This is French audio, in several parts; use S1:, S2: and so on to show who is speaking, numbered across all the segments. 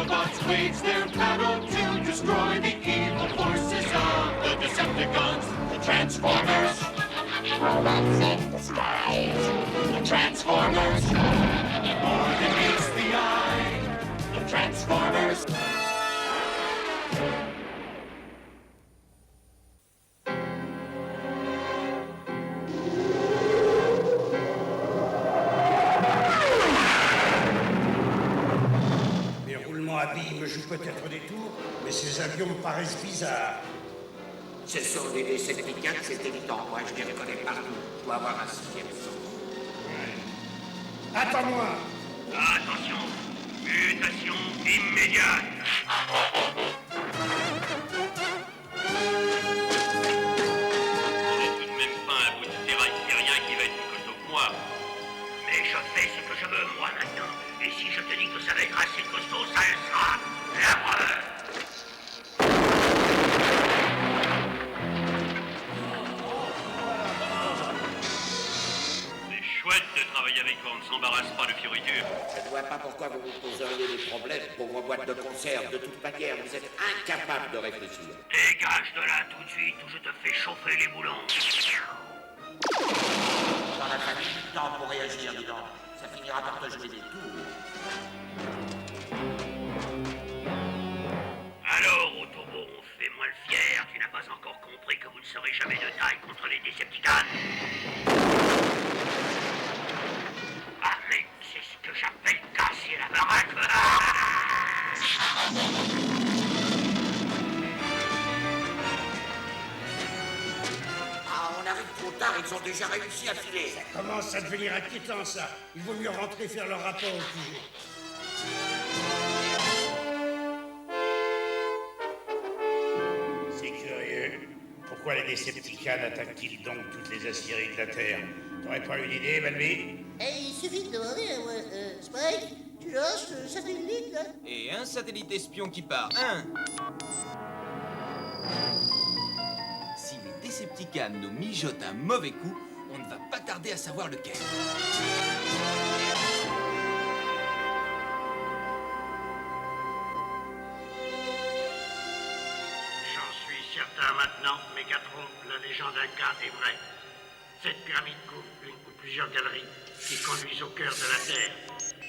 S1: Autobots wage their battle to destroy the evil forces of the Decepticons, the Transformers. Robots in disguise. The Transformers. More than meets the eye. The Transformers.
S2: Les roulements à billes me jouent peut-être des tours, mais ces avions me paraissent bizarres.
S3: Ce sont des Decepticons, c'est évident. Moi, je les reconnais partout. Je dois avoir un sixième son.
S2: Attends-moi!
S4: Attention! Mutation immédiate! J'ai tout de même pas un bout de terrain syrien qui va être plus costaud que moi. Mais je fais ce que je veux, moi, maintenant. Et si je te dis que ça va être assez costaud, ça le sera. La preuve! Chouette de travailler avec vous, on ne s'embarrasse pas de fioritures.
S3: Je ne vois pas pourquoi vous vous poseriez des problèmes pour vos boîtes de conserve. De toute manière, vous êtes incapable de réfléchir.
S4: Dégage de là tout de suite ou je te fais chauffer les boulons.
S3: Dans la famille, du temps pour réagir, dis donc. Ça finira par te jouer des tours.
S4: Alors, Autobot, fais-moi le fier. Tu n'as pas encore compris que vous ne serez jamais de taille contre les Decepticons. Ah, mais c'est ce que j'appelle casser la baraque.
S3: Ah, on arrive trop tard, ils ont déjà réussi à filer.
S2: Ça commence à devenir inquiétant, ça. Il vaut mieux rentrer faire leur rapport au sujet. C'est curieux. Pourquoi les Decepticons attaquent-ils donc toutes les aciéries de la Terre? T'aurais pas une idée, Balmy?
S5: Il suffit de demander à moi. Spike, tu lances le satellite, là?
S6: Et un satellite espion qui part. Un. Si les Decepticons nous mijotent un mauvais coup, on ne va pas tarder à savoir lequel.
S4: J'en suis certain maintenant, Mégatron, la légende Inca est vraie. Cette pyramide coupe une ou plusieurs galeries qui conduisent au cœur de la Terre.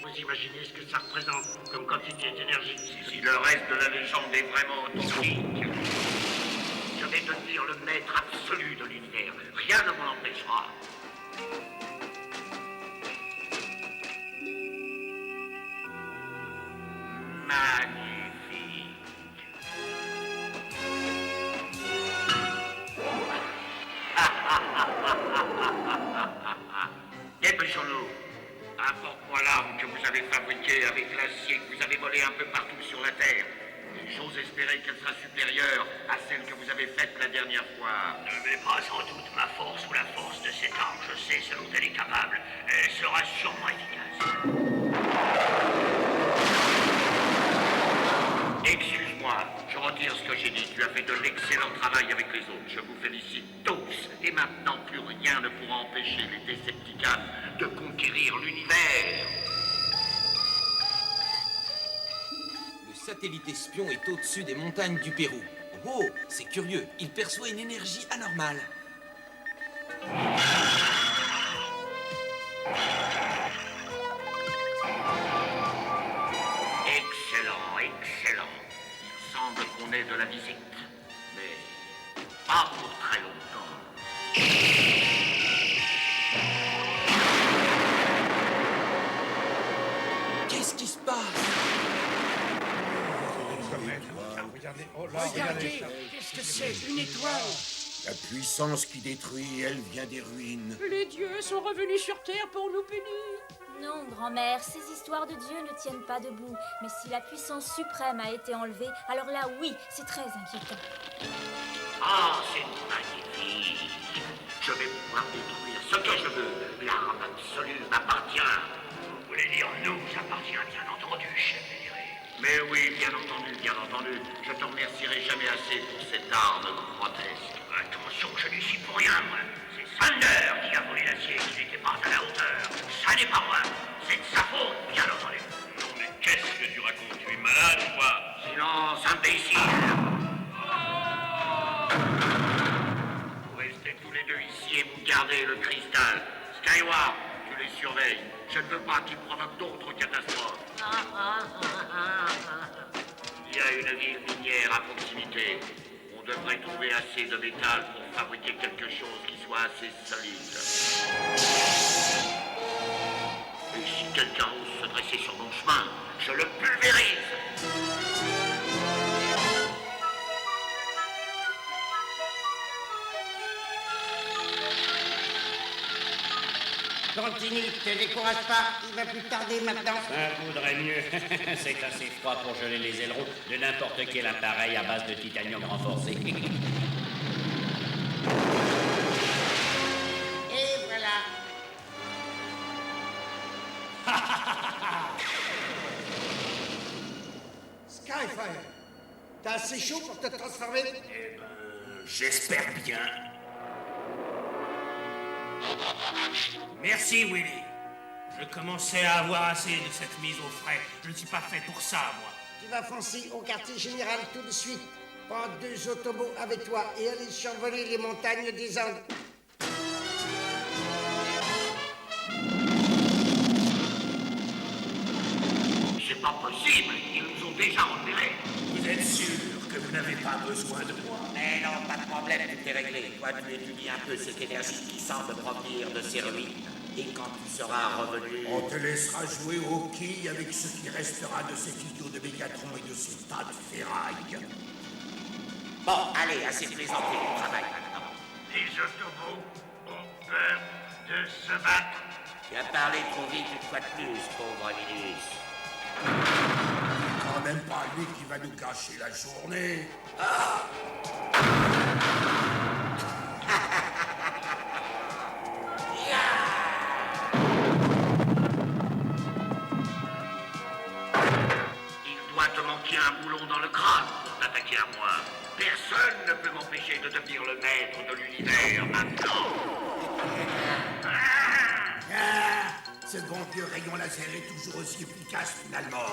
S4: Vous imaginez ce que ça représente comme quantité d'énergie? Si le reste de la légende est vraiment authentique, je vais devenir le maître absolu de l'univers. Rien ne m'en empêchera. Magnifique. Dépêchons-nous. Apporte-moi l'arme que vous avez fabriquée avec l'acier que vous avez volé un peu partout sur la Terre. J'ose espérer qu'elle sera supérieure à celle que vous avez faite la dernière fois. Ne mets pas sans doute ma force ou la force de cette arme. Je sais ce dont elle est capable. Elle sera sûrement efficace. Excuse-moi, je retire ce que j'ai dit. Tu as fait de l'excellent travail avec les autres. Je vous félicite tous. Et maintenant, plus rien ne pourra empêcher les Decepticons de conquérir l'univers.
S6: Le satellite espion est au-dessus des montagnes du Pérou. Oh, c'est curieux. Il perçoit une énergie anormale.
S4: Excellent, excellent. Il semble qu'on ait de la visite. Mais pas pour très longtemps.
S6: Qu'est-ce qui se passe?
S2: Regardez, oh là, regardez.
S7: Qu'est-ce que c'est? Une étoile!
S8: La puissance qui détruit, elle vient des ruines.
S7: Les dieux sont revenus sur Terre pour nous punir!
S9: Non, grand-mère, ces histoires de Dieu ne tiennent pas debout. Mais si la puissance suprême a été enlevée, alors là, oui, c'est très inquiétant.
S4: Ah, c'est magnifique. Je vais pouvoir détruire ce que je veux. L'arme absolue m'appartient. Vous voulez dire nous appartient, bien entendu, chef vénéré. Mais oui, bien entendu, bien entendu. Je te remercierai jamais assez pour cette arme grotesque. Attention, je n'y suis pour rien, moi. C'est Thunder qui a volé l'acier, qui n'était pas à la hauteur. Ça n'est pas moi. C'est de sa faute, bien entendu. Non, mais Qu'est-ce que tu racontes? Tu es malade, quoi? Silence, imbécile! Vous restez tous les deux ici et vous gardez le cristal. Skyward, tu les surveilles. Je ne veux pas qu'ils provoquent d'autres catastrophes. Il y a une ville minière à proximité. On devrait trouver assez de métal pour fabriquer quelque chose qui soit assez solide. Et si quelqu'un ose se dresser sur mon chemin, je le pulvérise.
S5: Continue, te décourage pas, il va plus tarder maintenant.
S2: Ça vaudrait mieux. C'est assez froid pour geler les ailerons de n'importe quel appareil à base de titanium renforcé.
S5: Et voilà.
S8: Skyfire, t'as assez chaud pour te transformer?
S2: Eh ben, j'espère bien.
S10: Merci, Willy. Je commençais à avoir assez de cette mise au frais. Je ne suis pas fait pour ça, moi.
S5: Tu vas foncer au quartier général tout de suite. Prends 2 autobots avec toi et allez survoler les montagnes des Andes.
S4: C'est pas possible, ils nous ont déjà repérés.
S10: Vous êtes sûr que vous n'avez pas besoin de moi?
S3: Mais non, pas de problème, tout est réglé. Toi, tu étudies un peu cette énergie qui semble provenir de ces ruines. Et quand tu seras revenu...
S8: On te laissera jouer au quilles avec ce qui restera de cet idiot de Mégatron et de ces tas de ferraille.
S3: Bon, allez, assez plaisanté, du travail maintenant.
S4: Les autobots ont peur de se battre.
S3: Tu as parlé trop vite une fois de plus, pauvre Minus.
S8: Quand même pas lui qui va nous gâcher la journée.
S4: Il doit te manquer un boulon dans le crâne pour t'attaquer à moi. Personne ne peut m'empêcher de devenir le maître de l'univers maintenant.
S8: Ce bon vieux rayon laser est toujours aussi efficace finalement.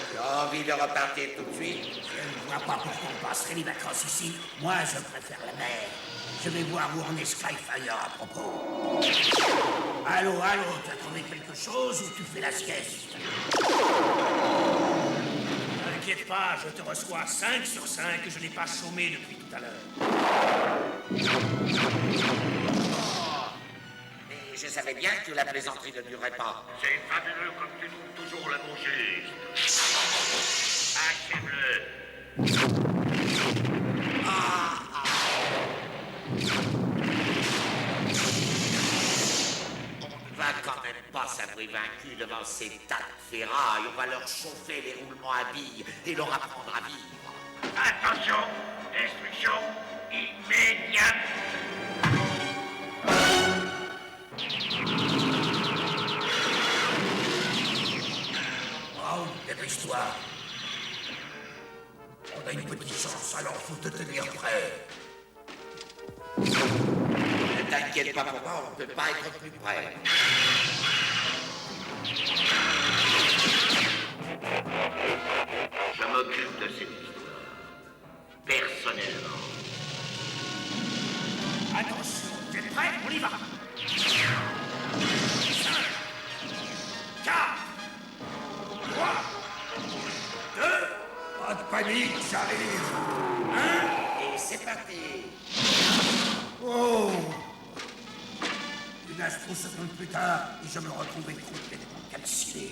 S3: Tu as envie de repartir tout de suite?
S8: Je ne vois pas pourquoi on passerait les vacances ici. Moi, je préfère la mer. Je vais voir où en est Skyfire à propos. Allô, t'as trouvé quelque chose ou tu fais la sieste?
S10: T'inquiète pas, je te reçois 5 sur 5 et je n'ai pas chômé depuis tout à l'heure.
S3: Mais je savais bien que la plaisanterie ne durerait pas.
S4: C'est fabuleux comme tu trouves toujours le mot juste. Achève-le.
S3: On va quand même pas s'avouer vaincu devant ces tas de ferrailles. On va leur chauffer les roulements à billes et leur apprendre à vivre.
S4: Attention, destruction immédiate.
S8: Oh, dépêche-toi. On a une petite chance, alors faut te tenir prêt.
S3: Ne t'inquiète pas pour moi, on ne peut pas être plus près.
S4: Je m'occupe de cette histoire. Personnellement.
S10: Attention, vous êtes prêts? On y va. 5, 4, 3, 2,
S8: Pas de panique, j'arrive.
S3: Et c'est parti.
S8: Oh! Une astroseconde plus tard, et je me retrouvais complètement calciné.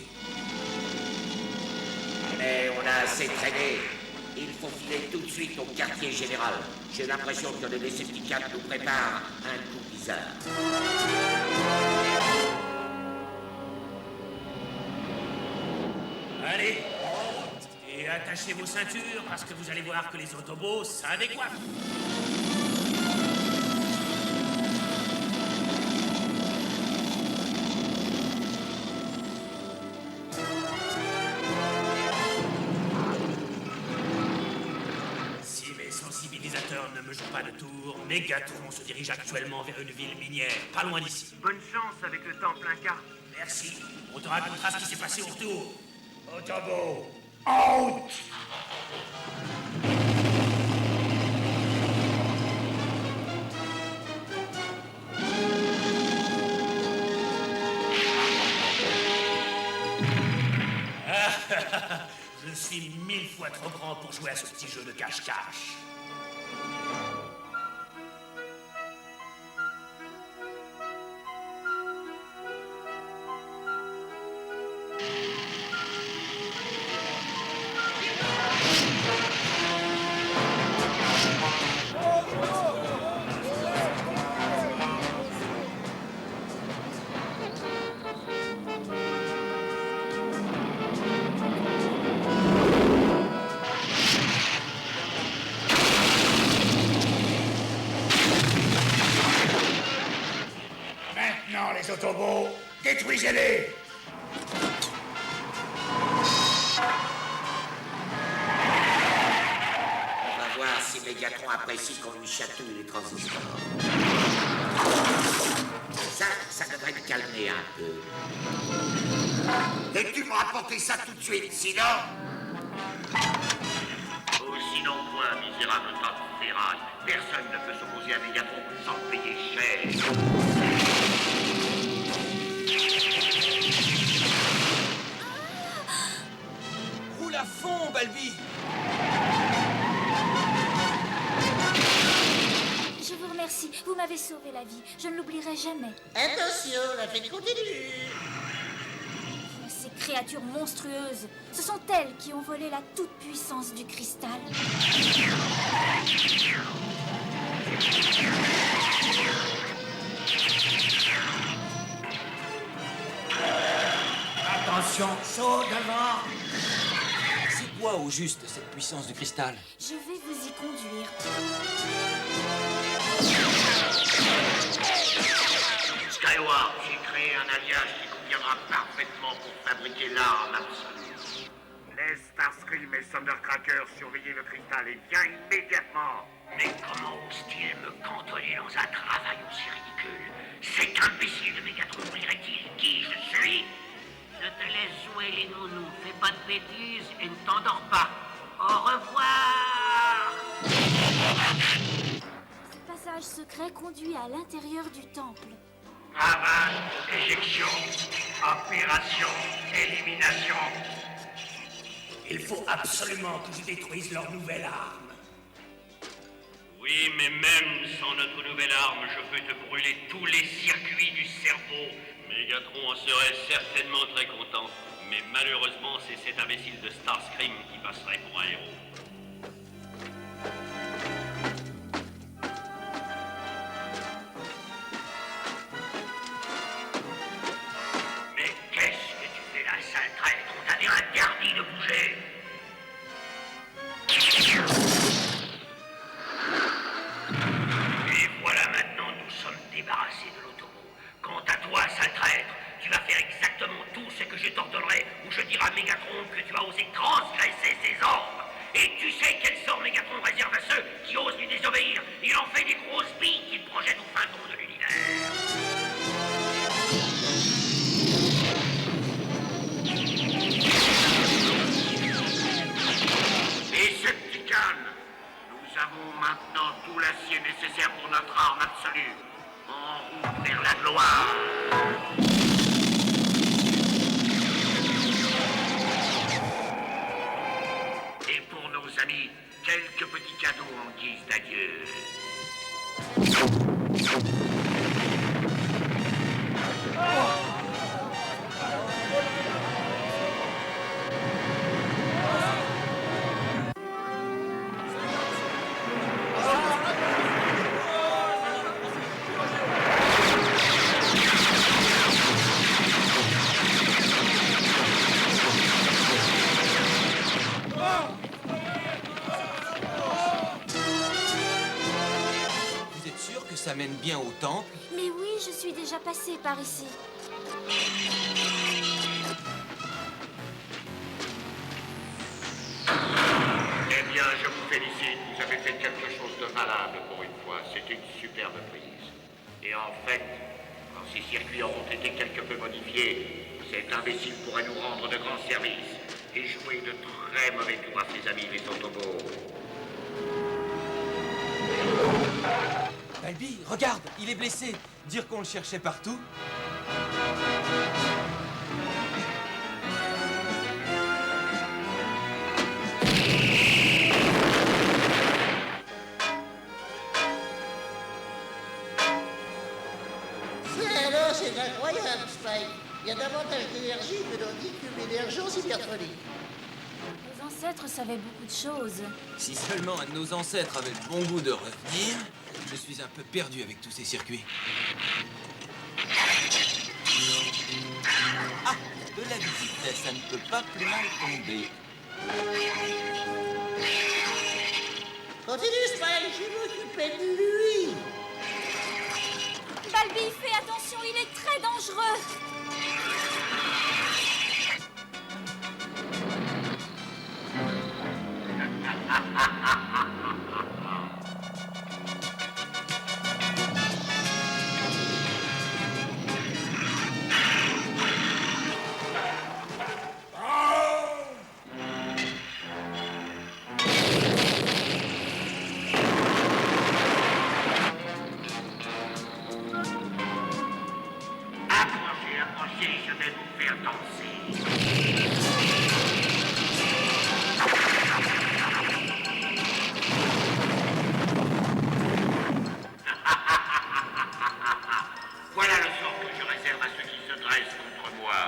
S3: Mais on a assez traîné. Il faut filer tout de suite au quartier général. J'ai l'impression que les Decepticons nous préparent un coup bizarre.
S10: allez, en route. Et attachez vos ceintures parce que vous allez voir que les autobots, ça décoiffe. Si mes sensibilisateurs L'ordinateur ne me joue pas de tour. Mégatron se dirige actuellement vers une ville minière, pas loin d'ici.
S4: Bonne chance avec le temple Inca.
S10: Merci. On te racontera ce qui s'est passé au retour.
S2: Autobo, out!
S10: Je suis 1000 fois trop grand pour jouer à ce petit jeu de cache-cache.
S2: Maintenant, les Autobots, détruisez-les!
S3: On va voir si Mégatron apprécie qu'on lui chatouille les transistors. Ça devrait me calmer un peu. Et tu me rapporter ça tout de suite, sinon...
S4: Oh, sinon quoi, misérable tas de ferraille. Personne ne peut s'opposer à Mégatron sans payer cher.
S6: Roule à fond, Balbi!
S9: Je vous remercie, vous m'avez sauvé la vie. Je ne l'oublierai jamais.
S8: Attention, la fête continue.
S9: Ces créatures monstrueuses, ce sont elles qui ont volé la toute-puissance du cristal.
S8: Attention, chaud devant.
S6: C'est quoi au juste cette puissance du cristal?
S9: Je vais vous y conduire.
S4: Skyward, j'ai créé un alliage qui conviendra parfaitement pour fabriquer l'arme absolue. Laisse Starscream et Thundercracker surveiller le cristal et viens immédiatement. Mais comment ose-t-il me cantonner dans un travail aussi ridicule? Cet imbécile de Mégatron dirait-il qui je suis?
S11: Je te laisse jouer les nounous, fais pas de bêtises et ne t'endors pas. Au revoir!
S9: Ce passage secret conduit à l'intérieur du temple.
S4: Ravage, éjection, opération, élimination.
S10: Il faut absolument que je détruise leur nouvelle arme.
S4: Oui, mais même sans notre nouvelle arme, je peux te brûler tous les circuits du cerveau.
S12: Mégatron en serait certainement très content, mais malheureusement, c'est cet imbécile de Starscream qui passerait pour un héros.
S4: Mais qu'est-ce que tu fais là, sale traître? On t'avait interdit de bouger. Et voilà, maintenant, nous sommes débarrassés de l'Autobo. Quant à toi, sale traître, tu vas faire exactement tout ce que je t'ordonnerai, ou je dirai à Mégatron que tu as osé transgresser ses ordres. Et tu sais quel sort Mégatron réserve à ceux qui osent lui désobéir. Il en fait des grosses billes qu'il projette au fin fond de l'univers. Decepticon, nous avons maintenant tout l'acier nécessaire pour notre arme absolue. En route vers la gloire. Et pour nos amis, quelques petits cadeaux en guise d'adieu.
S6: Vous êtes sûr que ça mène bien au temple?
S9: Mais oui, je suis déjà passée par ici.
S4: Eh bien, je vous fais félicite, vous avez fait quelque chose de malade pour une fois. C'est une superbe prise. Et en fait, quand ces circuits auront été quelque peu modifiés, cet imbécile pourrait nous rendre de grands services et jouer de très mauvais tours à ses amis les Autobots.
S6: Balbi, regarde, il est blessé. Dire qu'on le cherchait partout.
S5: Alors, c'est incroyable, Spike. Il y a davantage d'énergie que dans 10 cubes d'énergie hypertonique.
S9: Nos ancêtres savaient beaucoup de choses.
S6: Si seulement un de nos ancêtres avait le bon goût de revenir, je suis un peu perdu avec tous ces circuits. Ah, de la visite, ça ne peut pas plus mal tomber.
S5: Continue, Spike, je vais m'occuper de lui.
S9: Balbi, fais attention, il est très dangereux.
S4: Approchez, je vais vous faire danser. Voilà le sort que je réserve à ceux qui se dressent contre moi.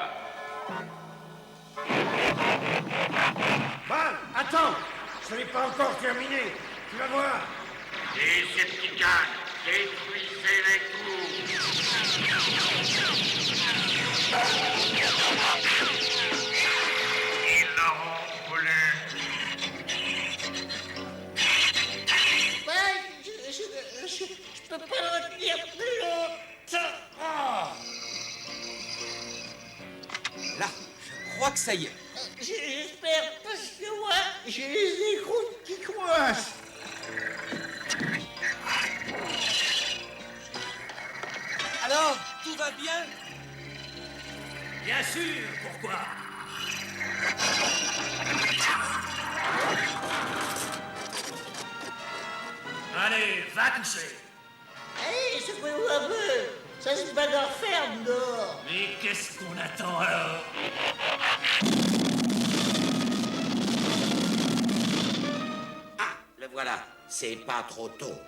S2: Val, attends! Ce n'est pas encore terminé. Tu vas voir.
S4: Decepticons, détruisez-les tous. Ils l'auront voulu.
S5: Spike, je peux pas le retenir plus longtemps.
S6: Là, je crois que ça y est.
S5: J'espère, parce que moi, j'ai les écroutes qui coincent.
S6: Alors, tout va bien?
S10: Bien sûr, pourquoi? Allez, va coucher.
S5: Allez, secouez-vous un peu. Ça se bagarre ferme dehors.
S10: Mais qu'est-ce qu'on attend alors?
S3: Ah, le voilà. C'est pas trop tôt.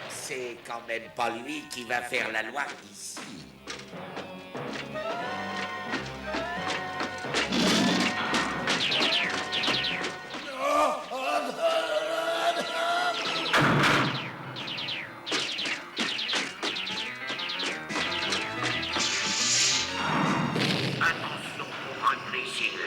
S3: C'est quand même pas lui qui va faire la loi ici.
S4: Attention pour un imbécile.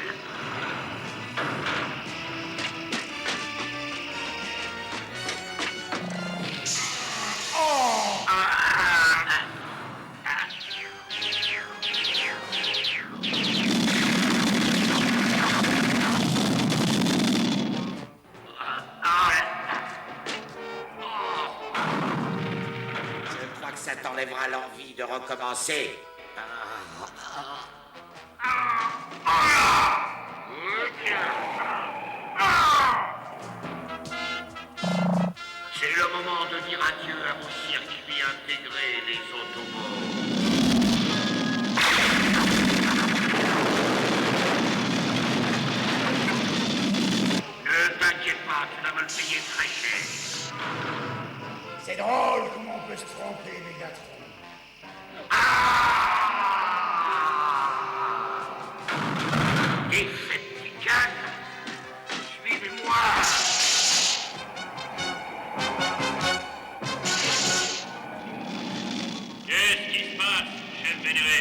S3: Je crois que ça t'enlèvera l'envie de recommencer.
S4: C'est le moment de dire adieu à vos circuits intégrés, les Autobots. Ne t'inquiète pas, tu vas me le payer très cher.
S2: C'est drôle comment on peut se tromper, Mégatron.
S4: Decepticons, suivez-moi.
S12: Qu'est-ce qui se passe, chef vénéré?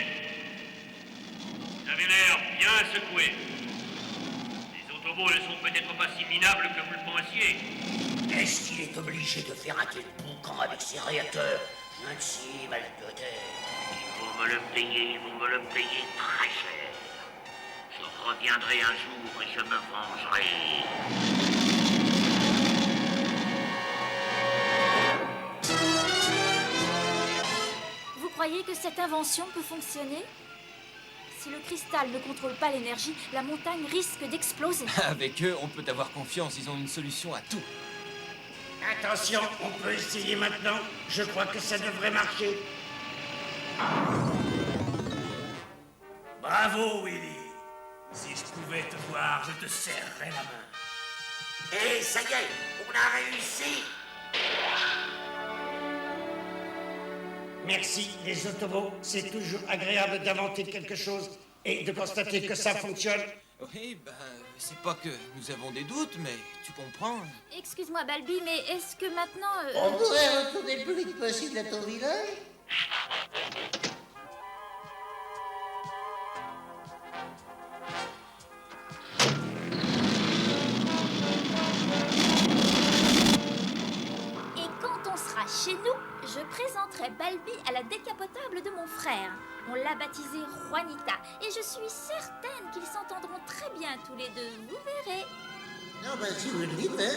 S12: Vous avez l'air bien secoué. Les Autobots ne sont peut-être pas si minables que vous le pensiez.
S8: Est-ce qu'il est obligé de faire un tel boucan avec ses réacteurs? Ainsi, mal de tête.
S11: Ils vont me le payer, ils vont me le payer très cher. Je reviendrai un jour et je me vengerai.
S9: Vous croyez que cette invention peut fonctionner? Si le cristal ne contrôle pas l'énergie, la montagne risque d'exploser.
S6: Avec eux, on peut avoir confiance, ils ont une solution à tout.
S5: Attention, on peut essayer maintenant. Je crois que ça devrait marcher.
S10: Bravo, Willy. Si je pouvais te voir, je te serrerais la main.
S3: Et ça y est, on a réussi.
S5: Merci, les Autobots. C'est toujours agréable d'inventer quelque chose et de constater que ça fonctionne.
S6: Oui, ben, c'est pas que nous avons des doutes, mais tu comprends.
S9: Excuse-moi, Balbi, mais est-ce que maintenant...
S13: On pourrait retourner le plus vite possible à ton village?
S9: Et quand on sera chez nous, je présenterai Balbi à la décapotable de mon frère. On l'a baptisé Juanita, et je suis certaine qu'ils s'entendront très bien tous les deux, vous verrez.
S13: Non, bah si vous le dites, hein.